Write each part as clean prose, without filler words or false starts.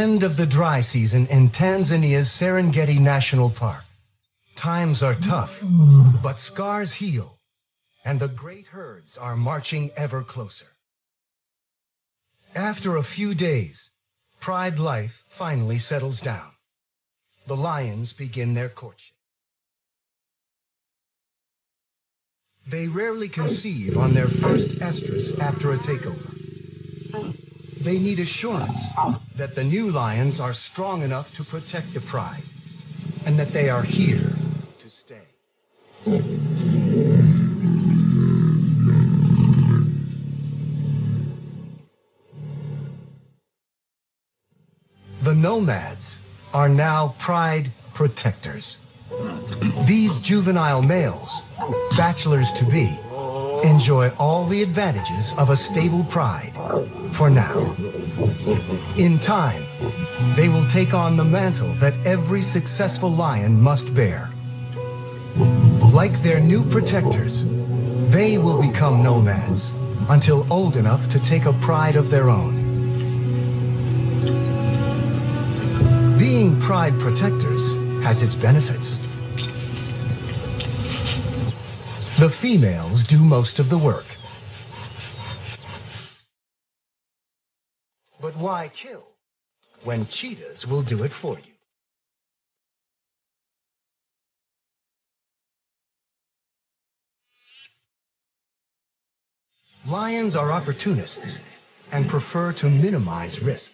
end of the dry season in Tanzania's Serengeti National Park. Times are tough, but scars heal, and the great herds are marching ever closer. After a few days, pride life finally settles down. The lions begin their courtship. They rarely conceive on their first estrus after a takeover. They need assurance that the new lions are strong enough to protect the pride, and that they are here to stay. The nomads are now pride protectors. These juvenile males, bachelors-to-be, enjoy all the advantages of a stable pride, for now. In time, they will take on the mantle that every successful lion must bear. Like their new protectors, they will become nomads until old enough to take a pride of their own. Being pride protectors has its benefits. The females do most of the work. But why kill when cheetahs will do it for you? Lions are opportunists and prefer to minimize risk.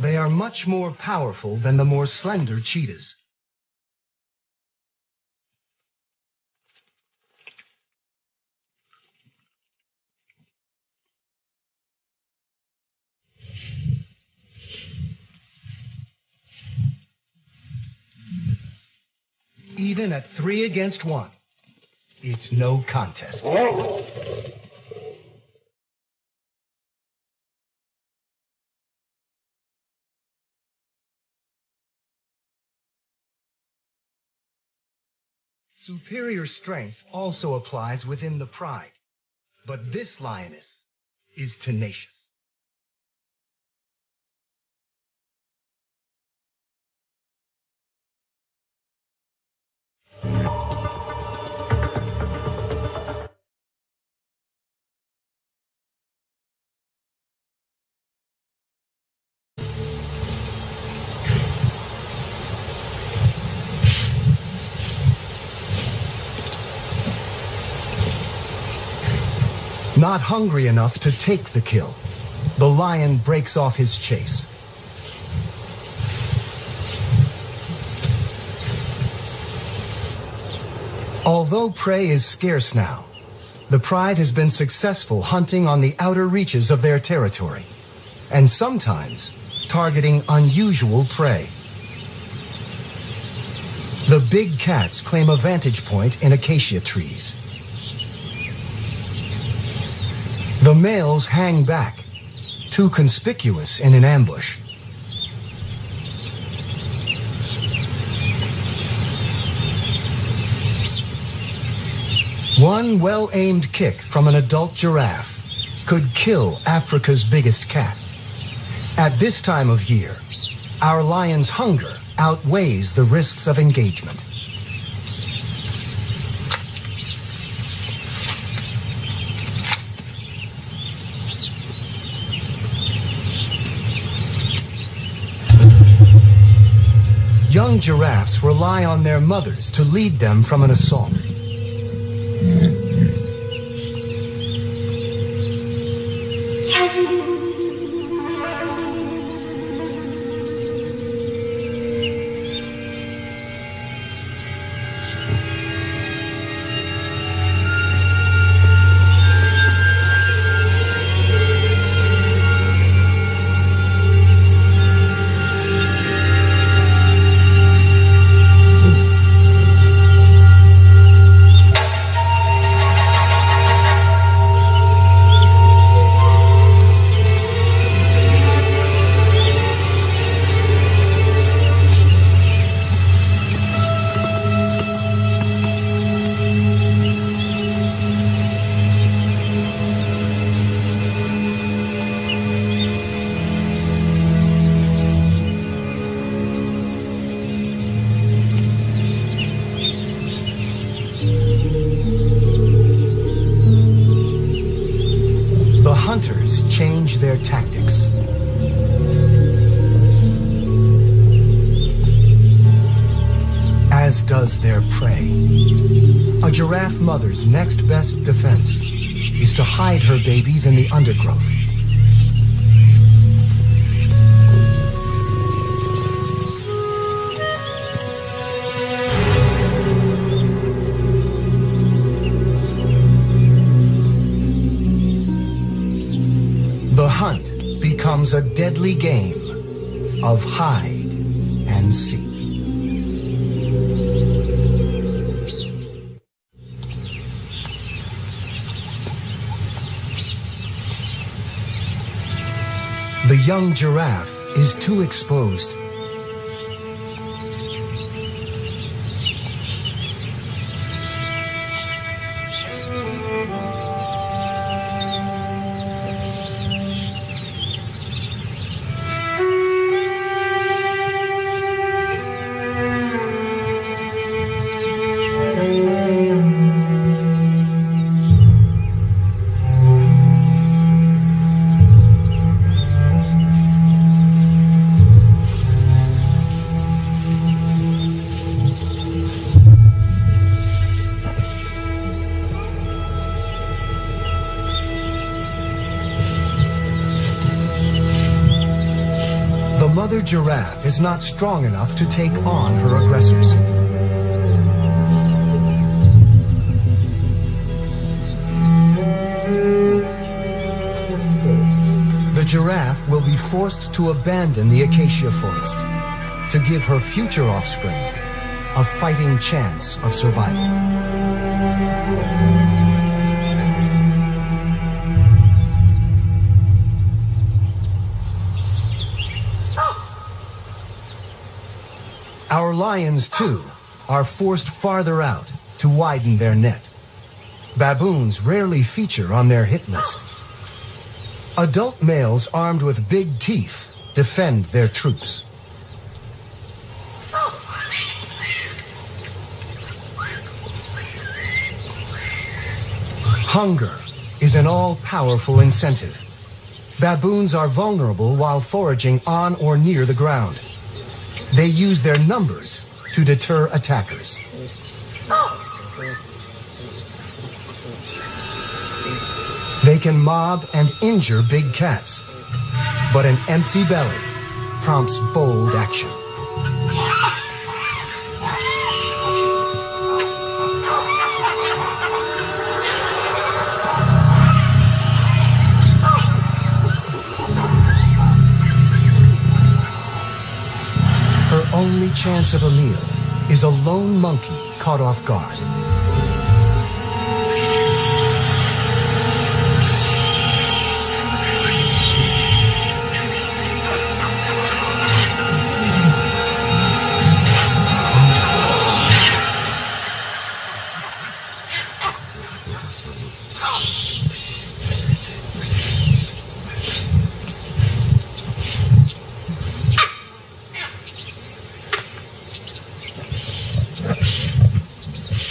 They are much more powerful than the more slender cheetahs. Even at 3 against 1, it's no contest. Superior strength also applies within the pride, but this lioness is tenacious. Not hungry enough to take the kill, the lion breaks off his chase. Although prey is scarce now, the pride has been successful hunting on the outer reaches of their territory, and sometimes targeting unusual prey. The big cats claim a vantage point in acacia trees. The males hang back, too conspicuous in an ambush. One well-aimed kick from an adult giraffe could kill Africa's biggest cat. At this time of year, our lion's hunger outweighs the risks of engagement. Young giraffes rely on their mothers to lead them from an assault. change their tactics. As does their prey. A giraffe mother's next best defense is to hide her babies in the undergrowth. The hunt becomes a deadly game of hide and seek. The young giraffe is too exposed. The mother giraffe is not strong enough to take on her aggressors. The giraffe will be forced to abandon the acacia forest to give her future offspring a fighting chance of survival. Our lions, too, are forced farther out to widen their net. Baboons rarely feature on their hit list. Adult males armed with big teeth defend their troops. Hunger is an all-powerful incentive. Baboons are vulnerable while foraging on or near the ground. They use their numbers to deter attackers. They can mob and injure big cats, but an empty belly prompts bold action. Her only chance of a meal is a lone monkey caught off guard.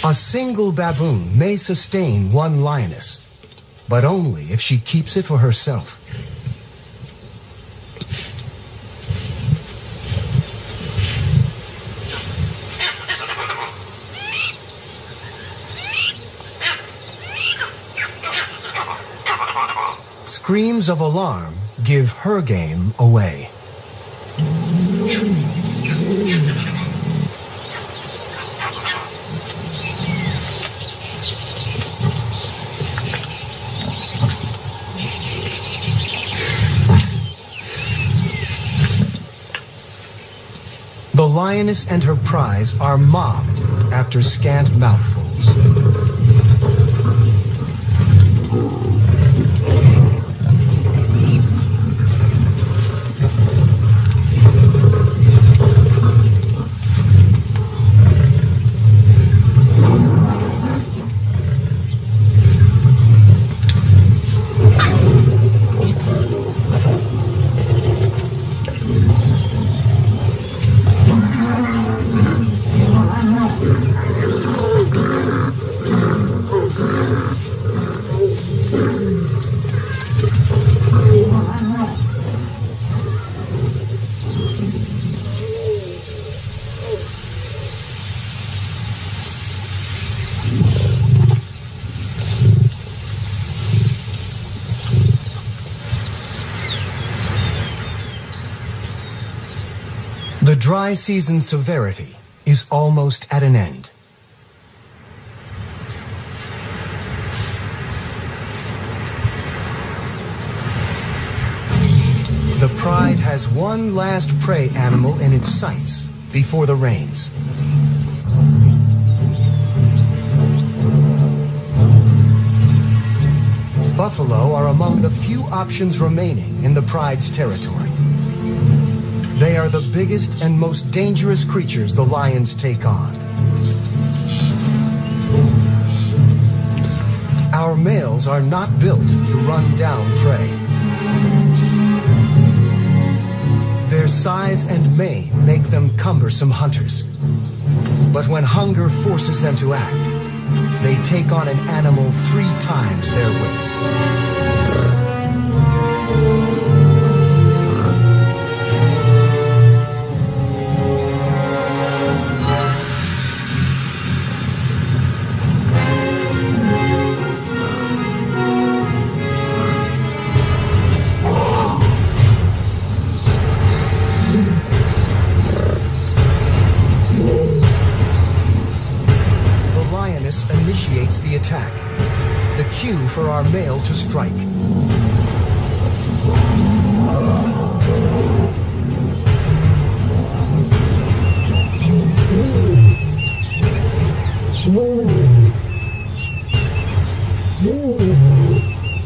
A single baboon may sustain one lioness, but only if she keeps it for herself. Screams of alarm give her game away. The lioness and her prize are mobbed after scant mouthfuls. dry season's severity is almost at an end. The Pride has one last prey animal in its sights before the rains. Buffalo are among the few options remaining in the Pride's territory. They are the biggest and most dangerous creatures the lions take on. Our males are not built to run down prey. Their size and mane make them cumbersome hunters. But when hunger forces them to act, they take on an animal 3 times their weight. Initiates the attack, the cue for our male to strike.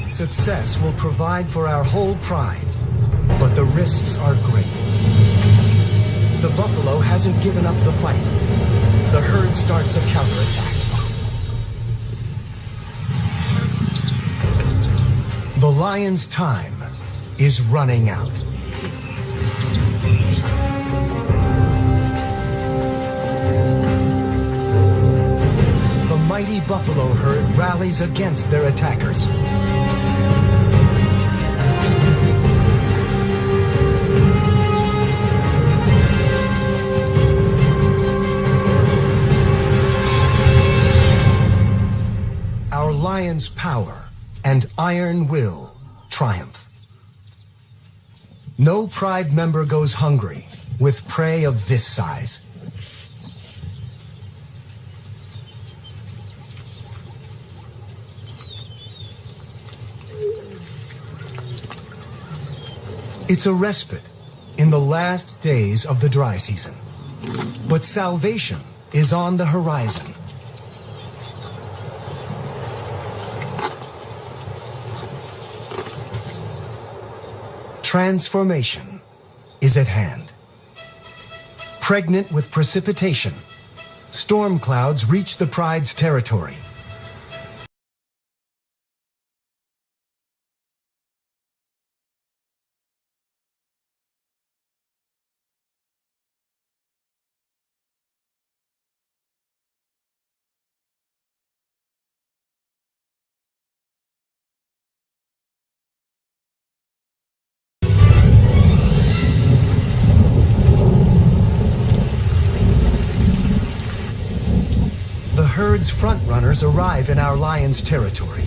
Success will provide for our whole pride, but the risks are great. The buffalo hasn't given up the fight. The herd starts a counterattack. The lion's time is running out. The mighty buffalo herd rallies against their attackers. Our lion's power and iron will triumph. No Pride member goes hungry with prey of this size. It's a respite in the last days of the dry season, but salvation is on the horizon. Transformation is at hand. Pregnant with precipitation, storm clouds reach the Pride's territory. The herd's frontrunners arrive in our lion's territory.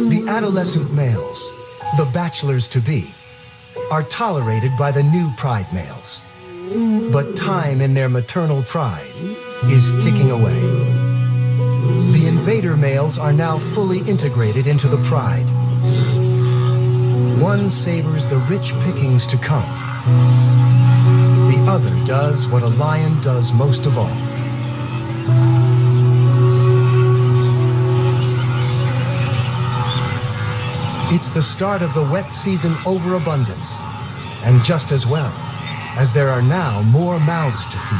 The adolescent males, the bachelors-to-be, are tolerated by the new Pride males. But time in their maternal pride is ticking away. The invader males are now fully integrated into the Pride. One savors the rich pickings to come. The other does what a lion does most of all. It's the start of the wet season overabundance, and just as well, as there are now more mouths to feed.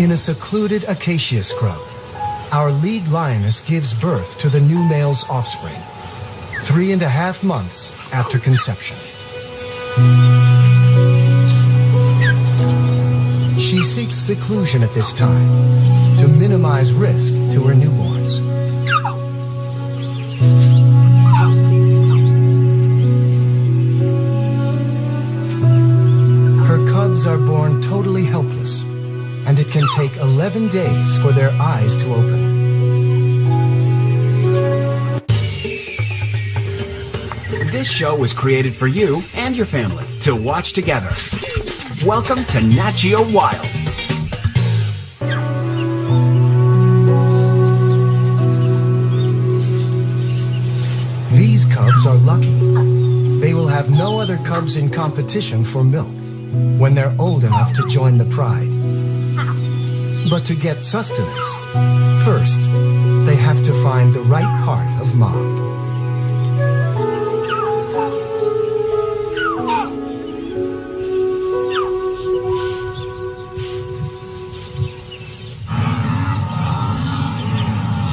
In a secluded acacia scrub, our lead lioness gives birth to the new male's offspring, 3.5 months after conception. She She seeks seclusion at this time to minimize risk to her newborns. Her cubs are born totally helpless, and it can take 11 days for their eyes to open. This show was created for you and your family to watch together. Welcome to Nat Geo Wild. These cubs are lucky. They will have no other cubs in competition for milk when they're old enough to join the pride. But to get sustenance, first, they have to find the right part of mom.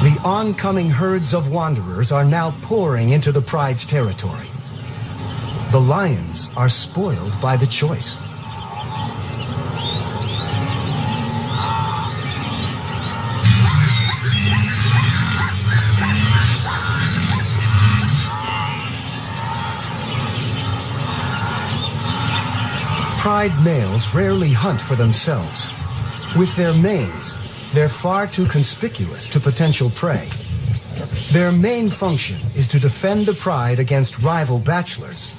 The oncoming herds of wanderers are now pouring into the pride's territory. The lions are spoiled by the choice. Pride males rarely hunt for themselves. With their manes, they're far too conspicuous to potential prey. Their main function is to defend the pride against rival bachelors.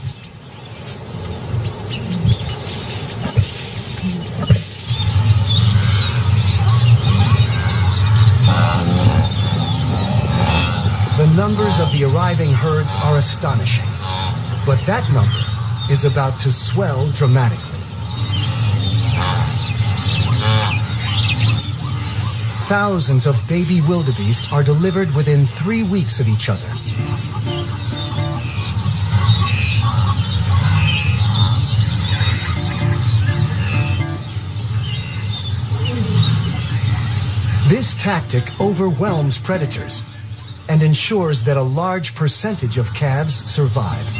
The numbers of the arriving herds are astonishing, but that number is about to swell dramatically. Thousands of baby wildebeest are delivered within 3 weeks of each other. This tactic overwhelms predators and ensures that a large percentage of calves survive.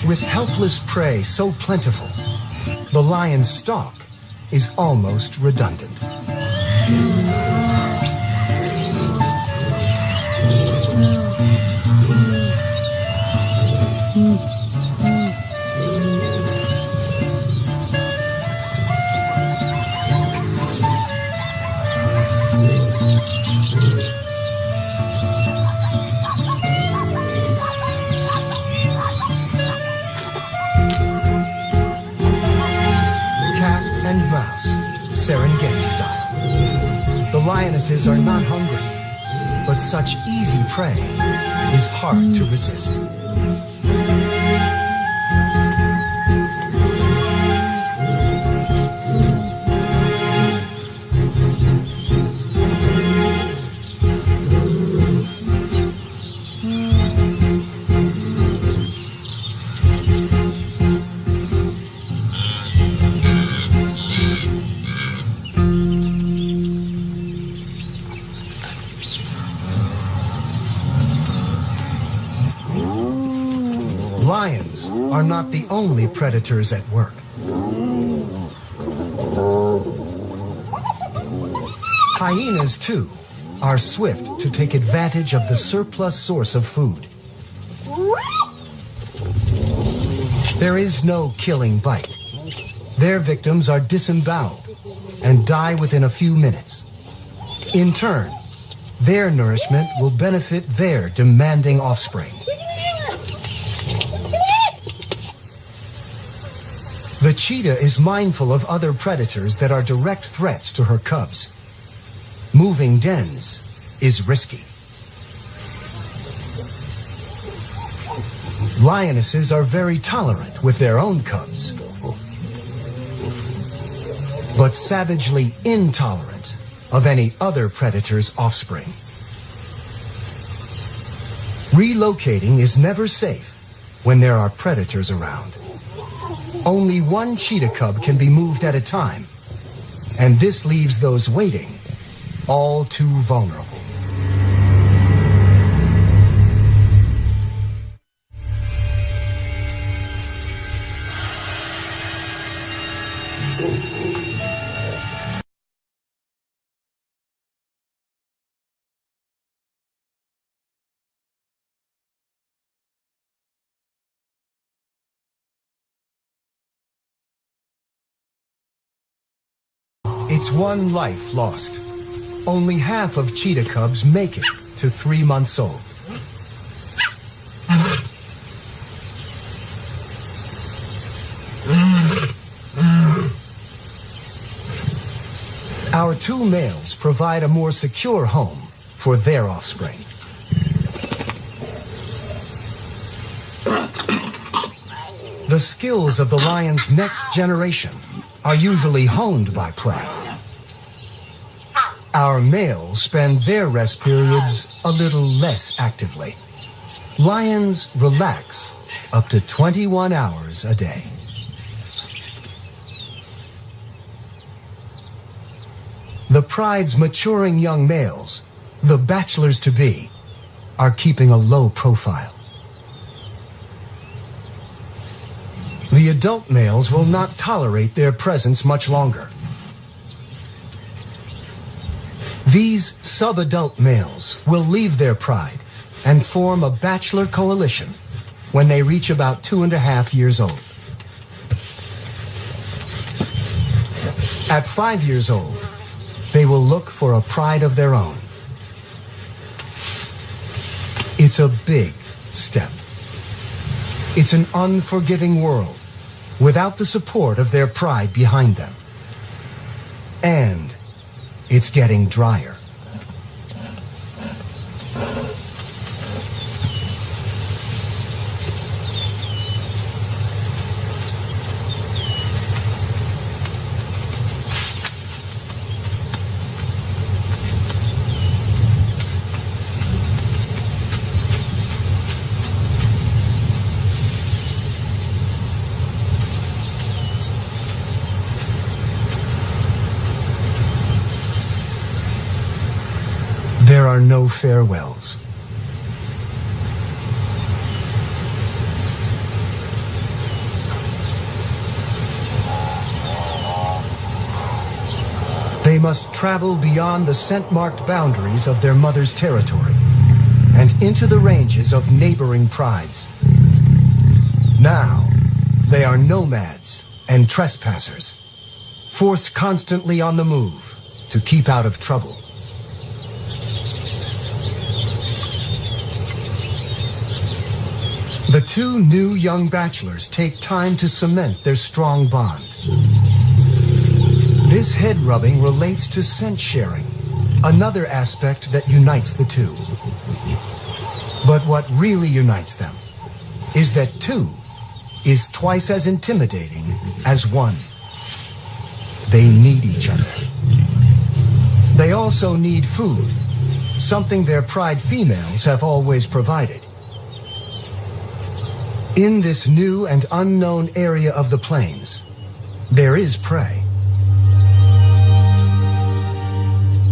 With helpless prey so plentiful, the lion's stalk is almost redundant. Serengeti style. The lionesses are not hungry, but such easy prey is hard to resist. Lions are not the only predators at work. Hyenas, too, are swift to take advantage of the surplus source of food. There is no killing bite. Their victims are disemboweled and die within a few minutes. In turn, their nourishment will benefit their demanding offspring. The cheetah is mindful of other predators that are direct threats to her cubs. Moving dens is risky. Lionesses are very tolerant with their own cubs, but savagely intolerant of any other predator's offspring. Relocating is never safe when there are predators around. Only one cheetah cub can be moved at a time, and this leaves those waiting all too vulnerable. It's one life lost. Only half of cheetah cubs make it to 3 months old. Our 2 males provide a more secure home for their offspring. The skills of the lion's next generation are usually honed by prey. Our males spend their rest periods a little less actively. Lions relax up to 21 hours a day. The pride's maturing young males, the bachelors-to-be, are keeping a low profile. The adult males will not tolerate their presence much longer. These sub-adult males will leave their pride and form a bachelor coalition when they reach about 2.5 years old. At 5 years old, they will look for a pride of their own. It's a big step. It's an unforgiving world without the support of their pride behind them. And it's getting drier. There are no farewells. They must travel beyond the scent-marked boundaries of their mother's territory and into the ranges of neighboring prides. Now, they are nomads and trespassers, forced constantly on the move to keep out of trouble. The 2 new young bachelors take time to cement their strong bond. This head rubbing relates to scent sharing, another aspect that unites the 2. But what really unites them is that 2 is twice as intimidating as 1. They need each other. They also need food, something their pride females have always provided. In this new and unknown area of the plains, there is prey.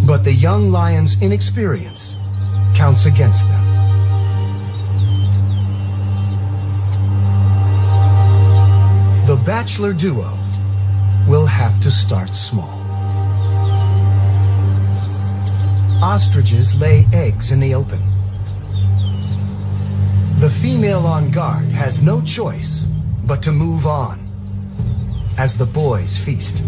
But the young lion's inexperience counts against them. The bachelor duo will have to start small. Ostriches lay eggs in the open. The female on guard has no choice but to move on as the boys feast.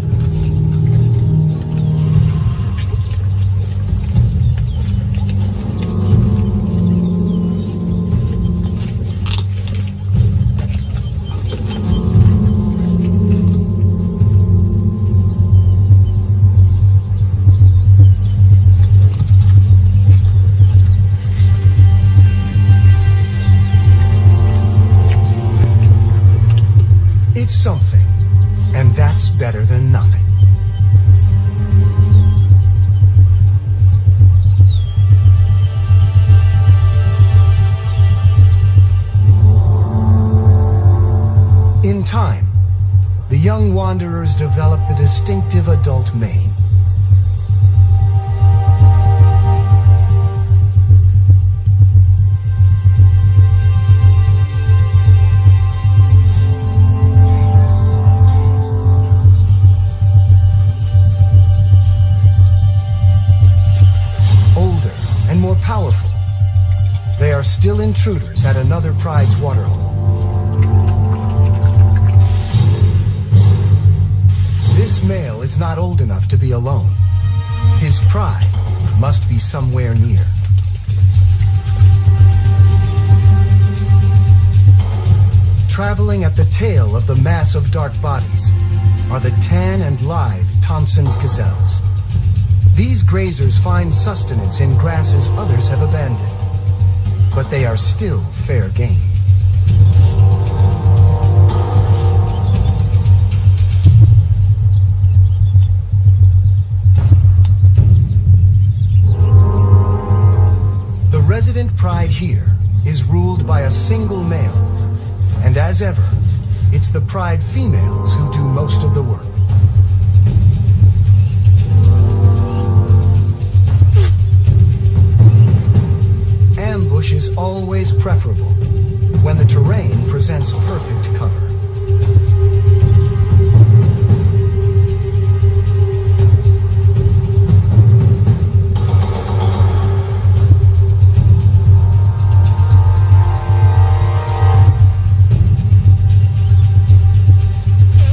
It's something, and that's better than nothing. wanderers develop the distinctive adult mane. Older and more powerful, they are still intruders at another pride's waterhole. This male is not old enough to be alone. His pride must be somewhere near. Traveling at the tail of the mass of dark bodies are the tan and lithe Thompson's gazelles. These grazers find sustenance in grasses others have abandoned, but they are still fair game. The resident pride here is ruled by a single male, and as ever, it's the pride females who do most of the work. Ambush is always preferable when the terrain presents perfect cover.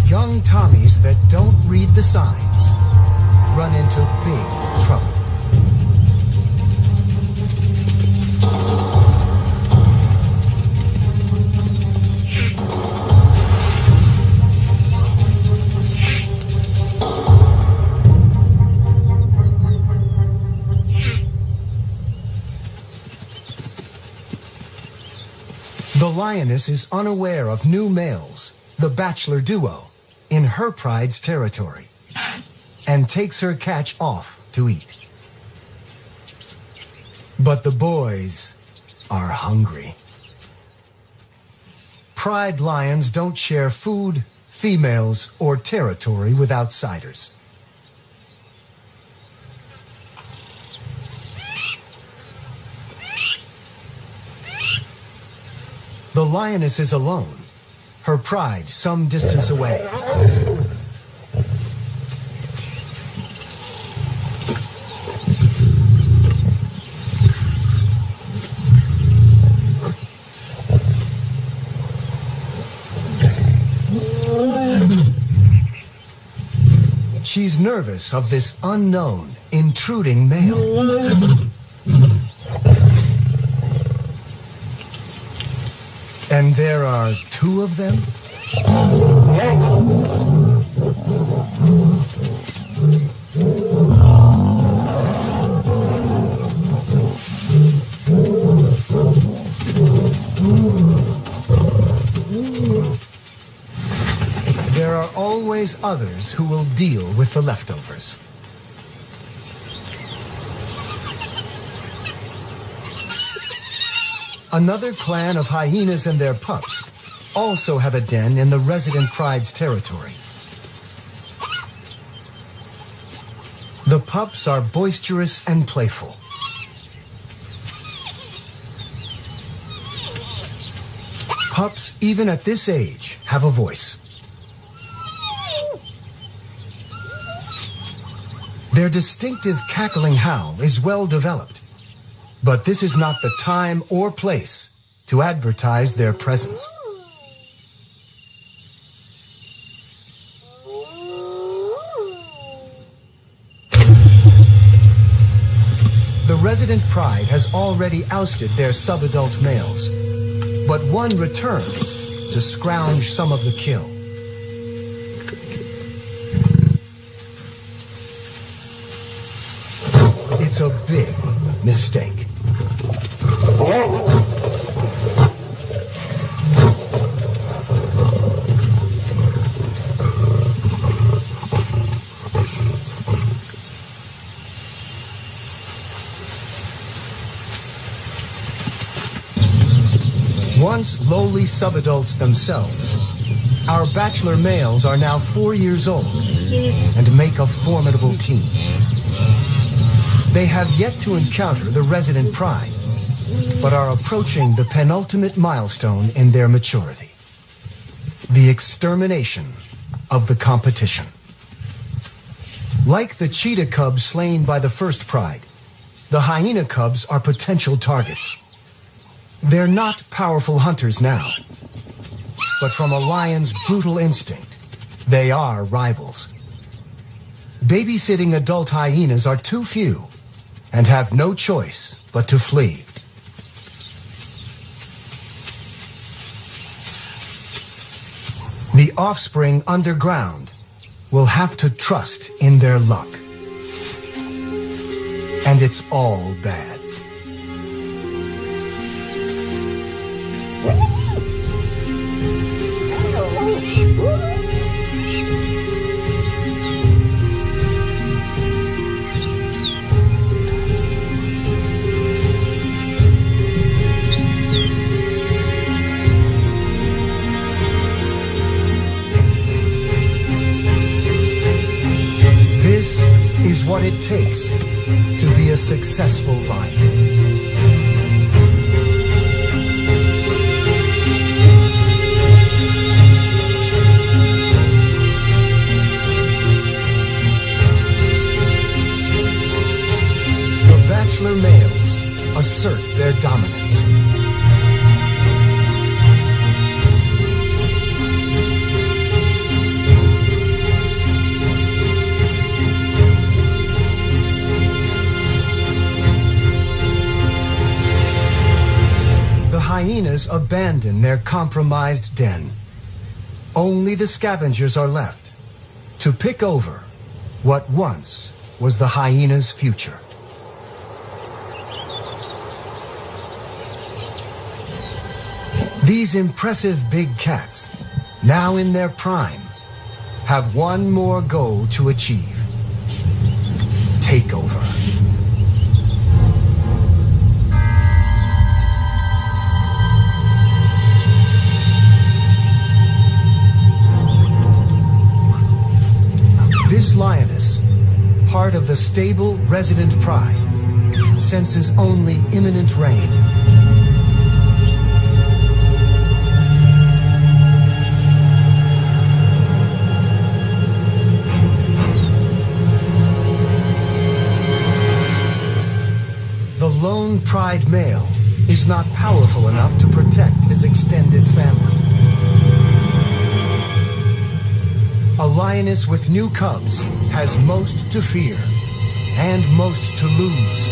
Young Tommies that don't read the signs run into big trouble. The lioness is unaware of new males, the bachelor duo, in her pride's territory, and takes her catch off to eat. But the boys are hungry. Pride lions don't share food, females, or territory with outsiders. The lioness is alone, her pride some distance away. She's nervous of this unknown, intruding male. And there are two of them? There are always others who will deal with the leftovers. Another clan of hyenas and their pups also have a den in the resident pride's territory. The pups are boisterous and playful. Pups, even at this age, have a voice. Their distinctive cackling howl is well developed. But this is not the time or place to advertise their presence. The resident pride has already ousted their subadult males, but one returns to scrounge some of the kill. It's a big mistake. Once lowly subadults themselves, Our bachelor males are now 4 years old and make a formidable team. They have yet to encounter the resident pride, but are approaching the penultimate milestone in their maturity: the extermination of the competition. Like the cheetah cubs slain by the first pride, the hyena cubs are potential targets. They're not powerful hunters now, but from a lion's brutal instinct, they are rivals. Babysitting adult hyenas are too few and have no choice but to flee. The offspring underground will have to trust in their luck. And it's all bad. This is what it takes to be a successful lion. The bachelor males assert their dominance. Hyenas abandon their compromised den. Only the scavengers are left to pick over what once was the hyena's future. These impressive big cats, now in their prime, have one more goal to achieve: takeover. This lioness, part of the stable resident pride, senses only imminent rain. The lone pride male is not powerful enough to protect his extended family. A lioness with new cubs has most to fear and most to lose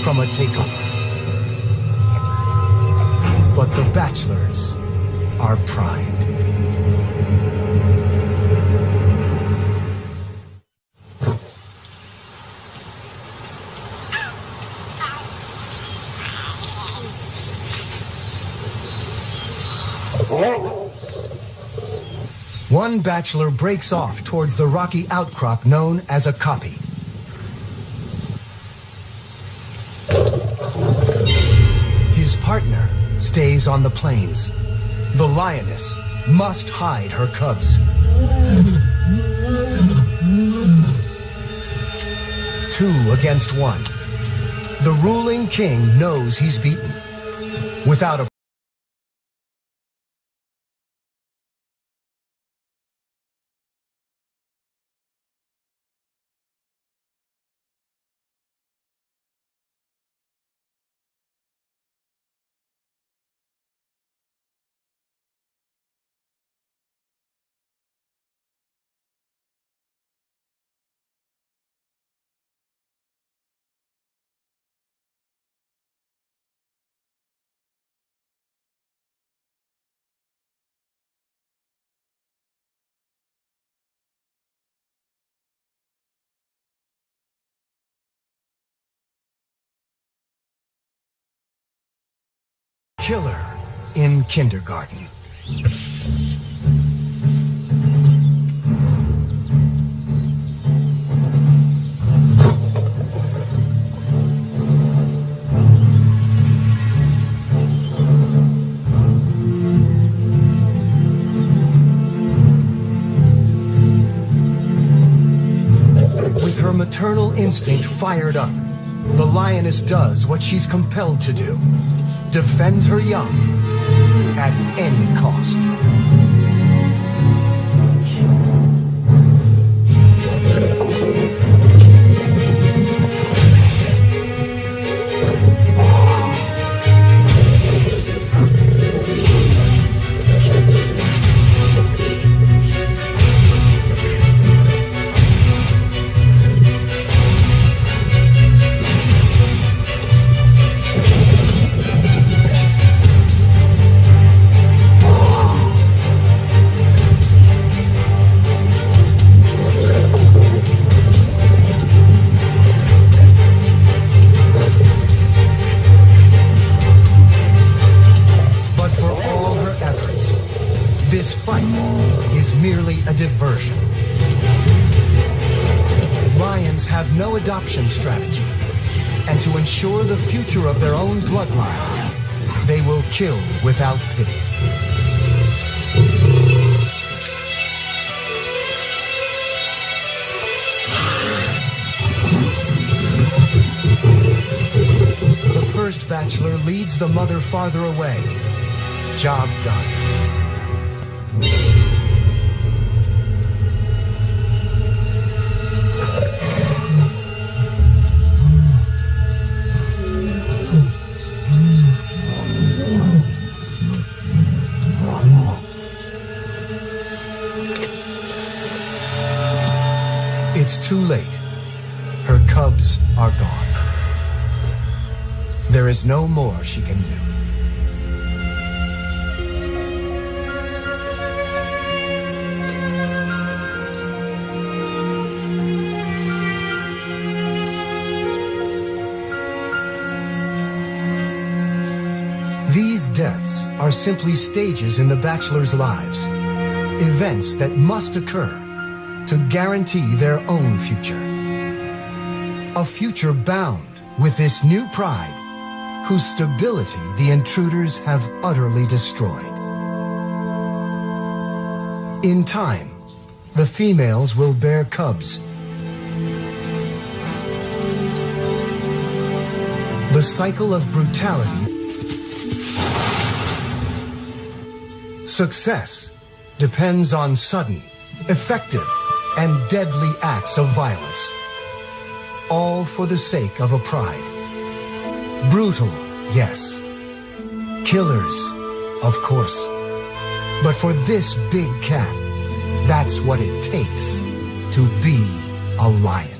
from a takeover. But the bachelors are primed. One bachelor breaks off towards the rocky outcrop known as a kopje. His partner stays on the plains. The lioness must hide her cubs. 2 against 1. The ruling king knows he's beaten. Without a killer in kindergarten. With her maternal instinct fired up, the lioness does what she's compelled to do: defend her young at any cost. Diversion. Lions have no adoption strategy, and to ensure the future of their own bloodline, they will kill without pity. The first bachelor leads the mother farther away. Job done. It's too late. Her cubs are gone. There is no more she can do. These deaths are simply stages in the bachelors' lives, events that must occur to guarantee their own future. A future bound with this new pride, whose stability the intruders have utterly destroyed. In time, the females will bear cubs. The cycle of brutality. Success depends on sudden, effective, and deadly acts of violence, all for the sake of a pride. Brutal, yes. Killers, of course. But for this big cat, that's what it takes to be a lion.